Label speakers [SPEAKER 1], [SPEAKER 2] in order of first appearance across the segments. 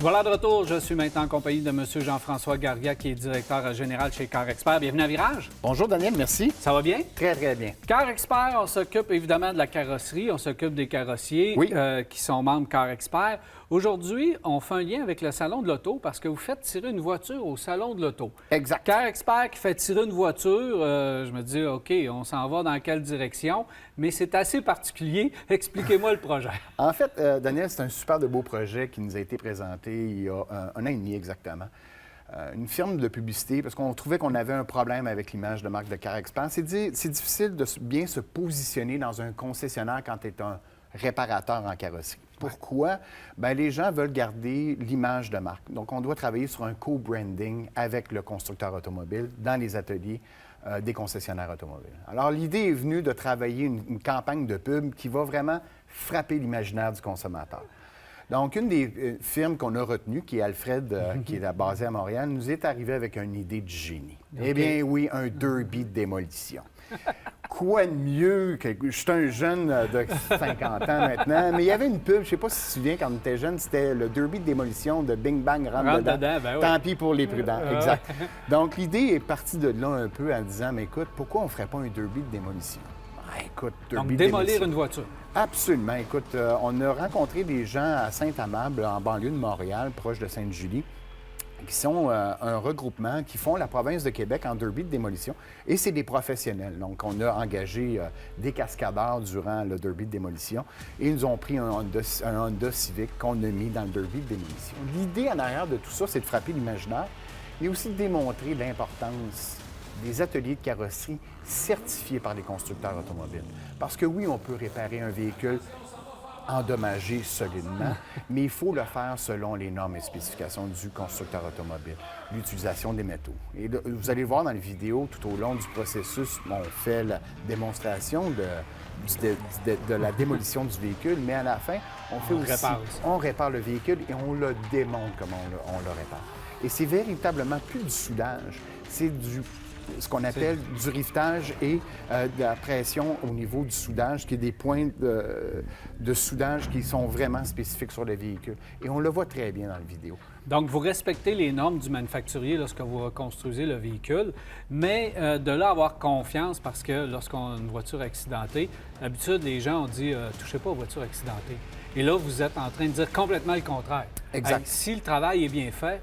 [SPEAKER 1] Voilà de retour. Je suis maintenant en compagnie de M. Jean-François Garga, qui est directeur général chez Car Expert. Bienvenue à Virage.
[SPEAKER 2] Bonjour Daniel, merci.
[SPEAKER 1] Ça va bien?
[SPEAKER 2] Très, très bien.
[SPEAKER 1] Car Expert, on s'occupe évidemment de la carrosserie, on s'occupe des carrossiers qui sont membres Car Expert. Aujourd'hui, on fait un lien avec le Salon de l'Auto parce que vous faites tirer une voiture au Salon de l'Auto.
[SPEAKER 2] Exact.
[SPEAKER 1] Car Expert qui fait tirer une voiture, je me dis, OK, on s'en va dans quelle direction? Mais c'est assez particulier. Expliquez-moi le projet.
[SPEAKER 2] En fait, Daniel, c'est un super de beau projet qui nous a été présenté il y a un an et demi exactement. Une firme de publicité, parce qu'on trouvait qu'on avait un problème avec l'image de marque de Car Expert. C'est difficile de bien se positionner dans un concessionnaire quand tu es un réparateur en carrosserie. Pourquoi? Bien, les gens veulent garder l'image de marque. Donc, on doit travailler sur un co-branding avec le constructeur automobile dans les ateliers des concessionnaires automobiles. Alors, l'idée est venue de travailler une campagne de pub qui va vraiment frapper l'imaginaire du consommateur. Donc, une des firmes qu'on a retenues, qui est Alfred, qui est basée à Montréal, nous est arrivée avec une idée de génie. Okay. Eh bien, oui, un derby de démolition. Quoi de mieux que... Je suis un jeune de 50 ans maintenant, mais il y avait une pub, je ne sais pas si tu te souviens, quand on était jeune, c'était le derby de démolition de Bing Bang rentre dedans.
[SPEAKER 1] Ben oui.
[SPEAKER 2] Tant pis pour les prudents, exact. Donc, l'idée est partie de là un peu en disant, mais écoute, pourquoi on ne ferait pas un derby de démolition? Écoute,
[SPEAKER 1] donc, démolir une voiture.
[SPEAKER 2] Absolument. Écoute, on a rencontré des gens à Saint-Amable, en banlieue de Montréal, proche de Sainte-Julie, qui sont un regroupement qui font la province de Québec en derby de démolition. Et c'est des professionnels. Donc, on a engagé des cascadeurs durant le derby de démolition et ils nous ont pris un Honda Civic qu'on a mis dans le derby de démolition. L'idée en arrière de tout ça, c'est de frapper l'imaginaire, mais aussi de démontrer l'importance des ateliers de carrosserie certifiés par les constructeurs automobiles. Parce que oui, on peut réparer un véhicule endommagé solidement, mais il faut le faire selon les normes et spécifications du constructeur automobile, l'utilisation des métaux. Et là, vous allez voir dans les vidéos, tout au long du processus, on fait la démonstration de la démolition du véhicule, mais à la fin, on répare le véhicule et on le démonte comment on le répare. Et c'est véritablement plus du soudage, c'est ce qu'on appelle du rivetage et de la pression au niveau du soudage, qui est des points de soudage qui sont vraiment spécifiques sur le véhicule. Et on le voit très bien dans la vidéo.
[SPEAKER 1] Donc, vous respectez les normes du manufacturier lorsque vous reconstruisez le véhicule, mais de là avoir confiance, parce que lorsqu'on a une voiture accidentée, d'habitude, les gens ont dit « touchez pas aux voitures accidentées ». Et là, vous êtes en train de dire complètement le contraire.
[SPEAKER 2] Exact.
[SPEAKER 1] Hey, si le travail est bien fait,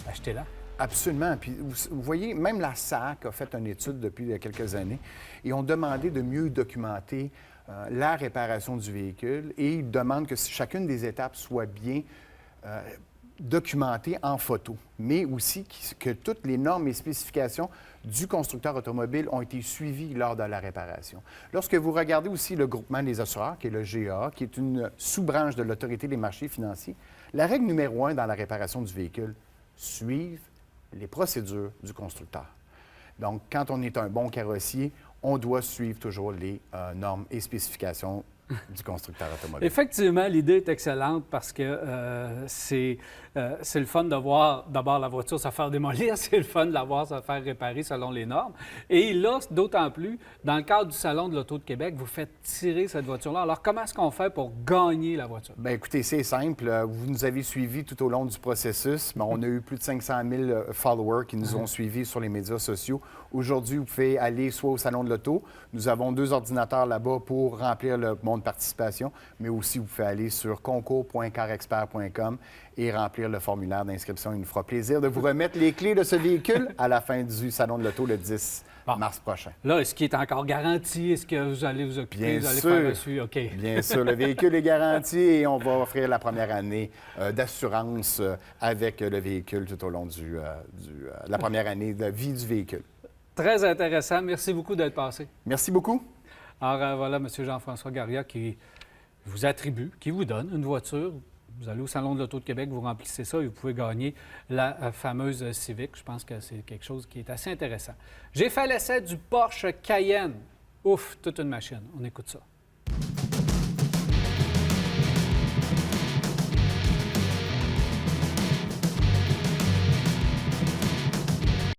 [SPEAKER 1] achetez-la.
[SPEAKER 2] Absolument. Puis, vous voyez, même la SAC a fait une étude depuis quelques années et ont demandé de mieux documenter la réparation du véhicule et ils demandent que chacune des étapes soit bien documentée en photo, mais aussi que toutes les normes et spécifications du constructeur automobile ont été suivies lors de la réparation. Lorsque vous regardez aussi le groupement des assureurs, qui est le GA, qui est une sous-branche de l'Autorité des marchés financiers, la règle numéro 1 dans la réparation du véhicule, suivre les procédures du constructeur. Donc, quand on est un bon carrossier, on doit suivre toujours les normes et spécifications du constructeur automobile.
[SPEAKER 1] Effectivement, l'idée est excellente parce que c'est le fun de voir d'abord la voiture se faire démolir, c'est le fun de la voir se faire réparer selon les normes. Et là, d'autant plus, dans le cadre du Salon de l'Auto de Québec, vous faites tirer cette voiture-là. Alors, comment est-ce qu'on fait pour gagner la voiture?
[SPEAKER 2] Bien, écoutez, c'est simple. Vous nous avez suivis tout au long du processus. On a eu plus de 500 000 followers qui nous ont suivis sur les médias sociaux. Aujourd'hui, vous pouvez aller soit au Salon de l'Auto. Nous avons 2 ordinateurs là-bas pour remplir le bon de participation, mais aussi vous pouvez aller sur concours.carexpert.com et remplir le formulaire d'inscription. Il nous fera plaisir de vous remettre les clés de ce véhicule à la fin du Salon de l'Auto le 10 mars prochain.
[SPEAKER 1] Là, est-ce qu'il est encore garanti? Est-ce que vous allez vous occuper? Vous allez faire un suivi? OK.
[SPEAKER 2] Bien sûr, le véhicule est garanti et on va offrir la première année d'assurance avec le véhicule tout au long de la première année de vie du véhicule.
[SPEAKER 1] Très intéressant. Merci beaucoup d'être passé.
[SPEAKER 2] Merci beaucoup.
[SPEAKER 1] Alors voilà, M. Jean-François Garga qui vous attribue, qui vous donne une voiture. Vous allez au Salon de l'Auto de Québec, vous remplissez ça et vous pouvez gagner la fameuse Civic. Je pense que c'est quelque chose qui est assez intéressant. J'ai fait l'essai du Porsche Cayenne. Ouf, toute une machine. On écoute ça.